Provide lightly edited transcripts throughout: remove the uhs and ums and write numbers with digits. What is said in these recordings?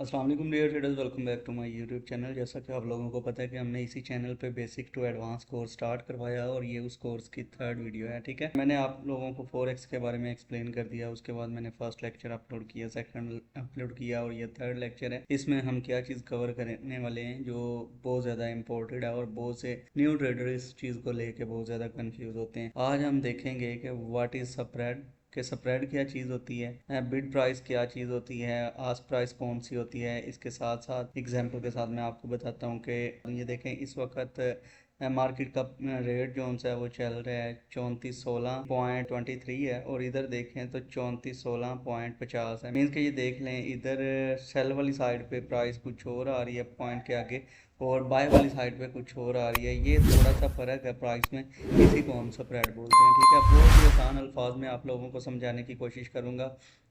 अस्सलाम वालेकुम dear traders, welcome back to my YouTube channel. जैसा कि आप लोगों को पता है कि हमने इसी चैनल पे basic to advance course start करवाया और ये उस कोर्स की थर्ड वीडियो है। ठीक है, मैंने आप लोगों को फॉरेक्स के बारे में एक्सप्लेन कर दिया, उसके बाद मैंने फर्स्ट लेक्चर अपलोड किया, सेकंड अपलोड किया और ये थर्ड लेक्चर है। इसमें हम क्या चीज़ कवर करने वाले हैं जो बहुत ज़्यादा इंपॉर्टेंट है और बहुत से न्यू ट्रेडर इस चीज़ को लेके बहुत ज़्यादा कन्फ्यूज़ होते हैं। आज हम देखेंगे कि व्हाट इज़ स्प्रेड, कि स्प्रेड क्या चीज़ होती है, बिड प्राइस क्या चीज़ होती है, आस्क प्राइस कौन सी होती है। इसके साथ साथ एग्जांपल के साथ मैं आपको बताता हूँ कि ये देखें, इस वक्त मार्केट का रेट जो है वो चल रहा है 3416.23 है और इधर देखें तो 3416.50 है। मीन्स कि ये देख लें, इधर सेल वाली साइड पे प्राइस कुछ और आ रही है पॉइंट के आगे और बाय वाली साइड पे कुछ और आ रही है। ये थोड़ा सा फ़र्क है प्राइस में, इसी को हम स्प्रेड बोलते हैं। ठीक है, बहुत ही आसान अल्फाज में आप लोगों को समझाने की कोशिश करूंगा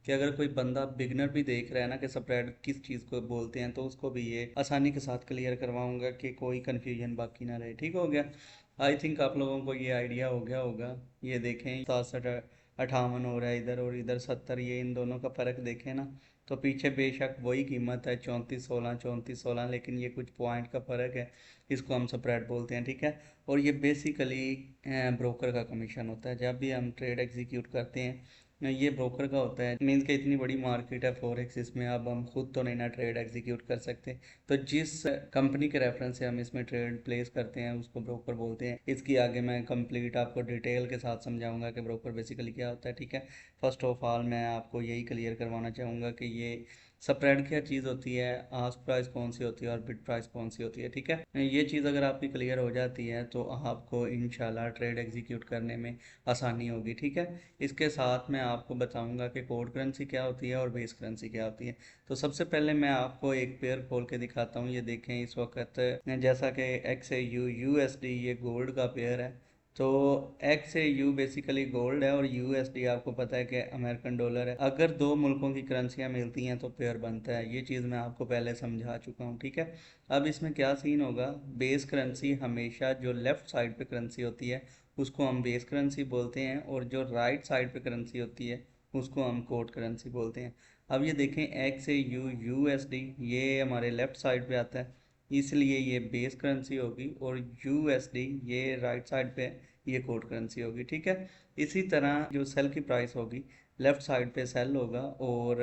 कि अगर कोई बंदा बिगनर भी देख रहा है ना कि स्प्रेड किस चीज़ को बोलते हैं, तो उसको भी ये आसानी के साथ क्लियर करवाऊंगा कि कोई कन्फ्यूजन बाकी ना रहे। ठीक हो गया, आई थिंक आप लोगों को ये आइडिया हो गया होगा। ये देखें 6758 हो रहा है इधर और इधर 70, ये इन दोनों का फ़र्क देखें ना, तो पीछे बेशक वही कीमत है 3416, लेकिन ये कुछ पॉइंट का फ़र्क है, इसको हम स्प्रेड बोलते हैं। ठीक है, और ये बेसिकली ब्रोकर का कमीशन होता है। जब भी हम ट्रेड एग्जीक्यूट करते हैं ये ब्रोकर का होता है। मीन्स कि इतनी बड़ी मार्केट है फॉरेक्स, इसमें अब हम खुद तो नहीं ना ट्रेड एग्जीक्यूट कर सकते, तो जिस कंपनी के रेफरेंस से हम इसमें ट्रेड प्लेस करते हैं उसको ब्रोकर बोलते हैं। इसकी आगे मैं कंप्लीट आपको डिटेल के साथ समझाऊंगा कि ब्रोकर बेसिकली क्या होता है। ठीक है, फर्स्ट ऑफ ऑल मैं आपको यही क्लियर करवाना चाहूँगा कि ये स्प्रेड क्या चीज़ होती है, आस्क प्राइस कौन सी होती है और बिड प्राइस कौन सी होती है। ठीक है, ये चीज़ अगर आपकी क्लियर हो जाती है तो आपको इंशाल्लाह ट्रेड एग्जीक्यूट करने में आसानी होगी। ठीक है, इसके साथ मैं आपको बताऊंगा कि कोड करेंसी क्या होती है और बेस करेंसी क्या होती है। तो सबसे पहले मैं आपको एक पेयर खोल के दिखाता हूँ। ये देखें, इस वक्त जैसा कि एक्स ए यू यूएसडी ये गोल्ड का पेयर है। तो x A you basically gold है और यूएसडी आपको पता है कि अमेरिकन डॉलर है। अगर दो मुल्कों की करेंसियां मिलती हैं तो पेयर बनता है, ये चीज़ मैं आपको पहले समझा चुका हूँ। ठीक है, अब इसमें क्या सीन होगा, बेस करेंसी हमेशा जो लेफ़्ट साइड पे करेंसी होती है उसको हम बेस करेंसी बोलते हैं और जो राइट साइड पे करेंसी होती है उसको हम कोड करेंसी बोलते हैं। अब ये देखें, एक्स ए यू यूएसडी ये हमारे लेफ़्ट साइड पे आता है, इसलिए ये बेस करेंसी होगी और यूएसडी ये राइट साइड पे ये कोड करेंसी होगी। ठीक है, इसी तरह जो सेल की प्राइस होगी, लेफ़्ट साइड पे सेल होगा और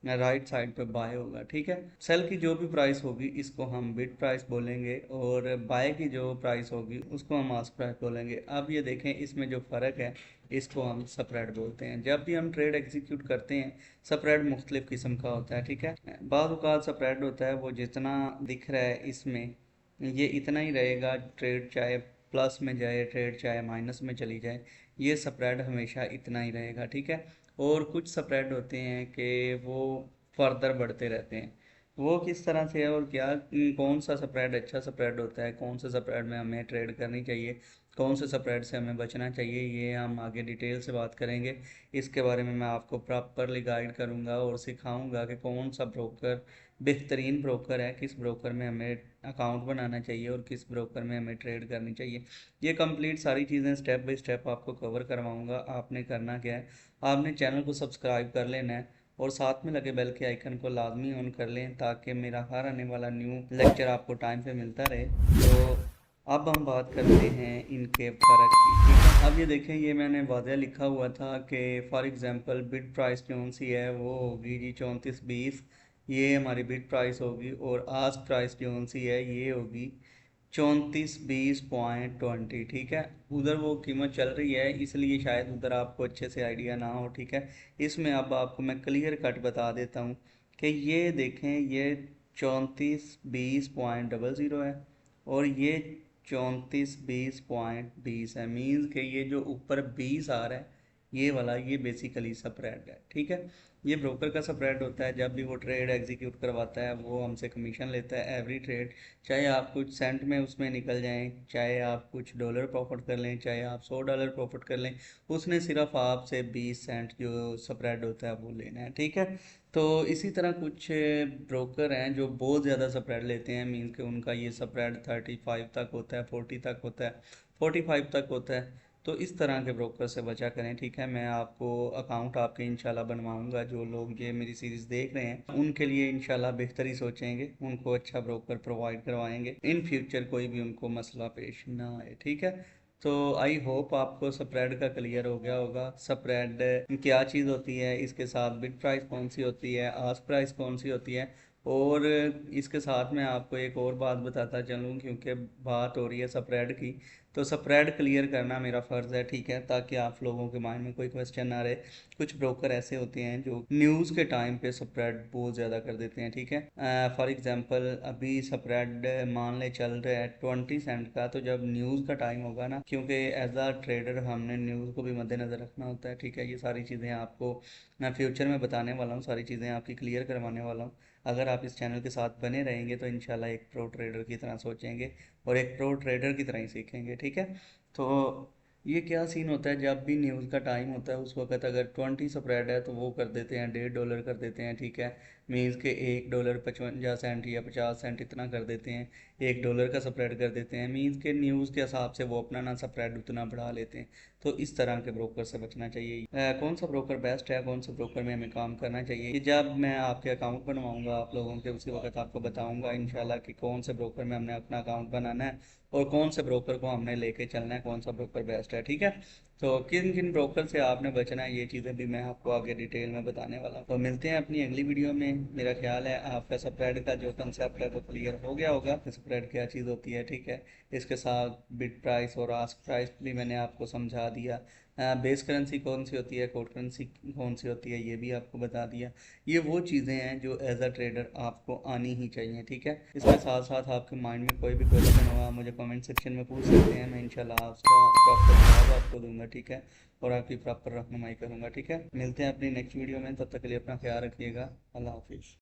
राइट साइड पे बाय होगा। ठीक है, सेल की जो भी प्राइस होगी इसको हम बिड प्राइस बोलेंगे और बाय की जो प्राइस होगी उसको हम आस्क प्राइस बोलेंगे। अब ये देखें, इसमें जो फ़र्क है इसको हम स्प्रेड बोलते हैं। जब भी हम ट्रेड एग्जीक्यूट करते हैं स्प्रेड मुख्तलिफ किस्म का होता है। ठीक है, बाद औक़ात स्प्रेड होता है वो जितना दिख रहा है इसमें ये इतना ही रहेगा, ट्रेड चाहे प्लस में जाए, ट्रेड चाहे माइनस में चली जाए, ये स्प्रेड हमेशा इतना ही रहेगा। ठीक है, और कुछ स्प्रेड होते हैं कि वो फर्दर बढ़ते रहते हैं। वो किस तरह से है और क्या, कौन सा स्प्रेड अच्छा स्प्रेड होता है, कौन से स्प्रेड में हमें ट्रेड करनी चाहिए, कौन से स्प्रेड से हमें बचना चाहिए, ये हम आगे डिटेल से बात करेंगे। इसके बारे में मैं आपको प्रॉपरली गाइड करूंगा और सिखाऊंगा कि कौन सा ब्रोकर बेहतरीन ब्रोकर है, किस ब्रोकर में हमें अकाउंट बनाना चाहिए और किस ब्रोकर में हमें ट्रेड करनी चाहिए। ये कंप्लीट सारी चीज़ें स्टेप बाय स्टेप आपको कवर करवाऊंगा। आपने करना क्या है, आपने चैनल को सब्सक्राइब कर लेना है और साथ में लगे बेल के आइकन को लाजमी ऑन कर लें ताकि मेरा हर आने वाला न्यू लेक्चर आपको टाइम पे मिलता रहे। तो अब हम बात करते हैं इनके फ़र्क की। ठीक है, अब ये देखें, ये मैंने वाज़ह लिखा हुआ था कि फॉर एग्ज़ाम्पल बिड प्राइस कौन सी है, वो होगी जी 3420, ये हमारी बिड प्राइस होगी और आस्क प्राइस कौन सी है, ये होगी 3420.20। ठीक है, उधर वो कीमत चल रही है इसलिए शायद उधर आपको अच्छे से आइडिया ना हो। ठीक है, इसमें अब आपको मैं क्लियर कट बता देता हूँ कि ये देखें, ये 3420.00 है और ये 3420.20 है। मीन्स कि ये जो ऊपर 20 आ रहा है ये वाला, ये बेसिकली स्प्रेड है। ठीक है, ये ब्रोकर का स्प्रेड होता है। जब भी वो ट्रेड एग्जीक्यूट करवाता है वो हमसे कमीशन लेता है एवरी ट्रेड, चाहे आप कुछ सेंट में उसमें निकल जाएं, चाहे आप कुछ डॉलर प्रॉफिट कर लें, चाहे आप $100 प्रॉफिट कर लें, उसने सिर्फ आपसे 20 सेंट जो स्प्रेड होता है वो लेना है। ठीक है, तो इसी तरह कुछ ब्रोकर हैं जो बहुत ज़्यादा स्प्रेड लेते हैं। मीन्स कि उनका ये स्प्रेड 35 तक होता है, 40 तक होता है, 45 तक होता है। तो इस तरह के ब्रोकर से बचा करें, ठीक है। मैं आपको अकाउंट आपके इंशाल्लाह बनवाऊंगा। जो लोग ये मेरी सीरीज़ देख रहे हैं उनके लिए इंशाल्लाह बेहतर ही सोचेंगे, उनको अच्छा ब्रोकर प्रोवाइड करवाएंगे, इन फ्यूचर कोई भी उनको मसला पेश ना आए, ठीक है। तो आई होप आपको स्प्रेड का क्लियर हो गया होगा। स्प्रेड क्या चीज़ होती है, इसके साथ बिड प्राइस कौन सी होती है, आस्क प्राइस कौन सी होती है, और इसके साथ मैं आपको एक और बात बताता चलूँ, क्योंकि बात हो रही है स्प्रेड की। तो स्प्रेड क्लियर करना मेरा फ़र्ज़ है, ठीक है, ताकि आप लोगों के माइंड में कोई क्वेश्चन ना रहे। कुछ ब्रोकर ऐसे होते हैं जो न्यूज़ के टाइम पे स्प्रेड बहुत ज़्यादा कर देते हैं, ठीक है। फॉर एग्जांपल अभी स्प्रेड मान ले चल रहा है 20 सेंट का, तो जब न्यूज़ का टाइम होगा ना, क्योंकि एज अ ट्रेडर हमने न्यूज़ को भी मद्देनज़र रखना होता है, ठीक है। ये सारी चीज़ें आपको मैं फ्यूचर में बताने वाला हूँ, सारी चीज़ें आपकी क्लियर करवाने वाला हूँ। अगर आप इस चैनल के साथ बने रहेंगे तो इंशाल्लाह एक प्रो ट्रेडर की तरह सोचेंगे और एक प्रो ट्रेडर की तरह ही सीखेंगे, ठीक है। तो ये क्या सीन होता है, जब भी न्यूज़ का टाइम होता है उस वक्त अगर 20 स्प्रेड है तो वो कर देते हैं $1.5 कर देते हैं, ठीक है। मीन्स के $1.55 या 50 सेंट इतना कर देते हैं, $1 का स्प्रेड कर देते हैं। मीन्स के न्यूज़ के हिसाब से वो अपना ना स्प्रेड उतना बढ़ा लेते हैं। तो इस तरह के ब्रोकर से बचना चाहिए। कौन सा ब्रोकर बेस्ट है, कौन सा ब्रोकर में हमें काम करना चाहिए, ये जब मैं आपके अकाउंट बनवाऊंगा आप लोगों के, उसी वक्त आपको बताऊंगा इंशाल्लाह कि कौन से ब्रोकर में हमने अपना अकाउंट बनाना है और कौन से ब्रोकर को हमने लेके चलना है, कौन सा ब्रोकर बेस्ट है, ठीक है। तो किन किन ब्रोकर से आपने बचना है, ये चीज़ें भी मैं आपको आगे डिटेल में बताने वाला हूँ। तो मिलते हैं अपनी अगली वीडियो में। मेरा ख्याल है आपका स्प्रेड का जो कंसेप्ट है वो क्लियर हो गया होगा, स्प्रेड क्या चीज़ होती है, ठीक है। इसके साथ बिड प्राइस और आस्क प्राइस भी मैंने आपको समझा दिया। बेस करेंसी कौन सी होती है, कोड करेंसी कौन सी होती है, ये भी आपको बता दिया। ये वो चीज़ें हैं जो एज अ ट्रेडर आपको आनी ही चाहिए, ठीक है। इसके साथ साथ आपके माइंड में कोई भी क्वेश्चन हुआ मुझे कमेंट सेक्शन में पूछ सकते हैं, मैं इंशाल्लाह उसका प्रॉपर जवाब आपको दूंगा, ठीक है, और आपकी प्रॉपर रहनुमाई करूँगा, ठीक है। मिलते हैं अपनी नेक्स्ट वीडियो में, तब तक के लिए अपना ख्याल रखिएगा। अल्लाह हाफिज़।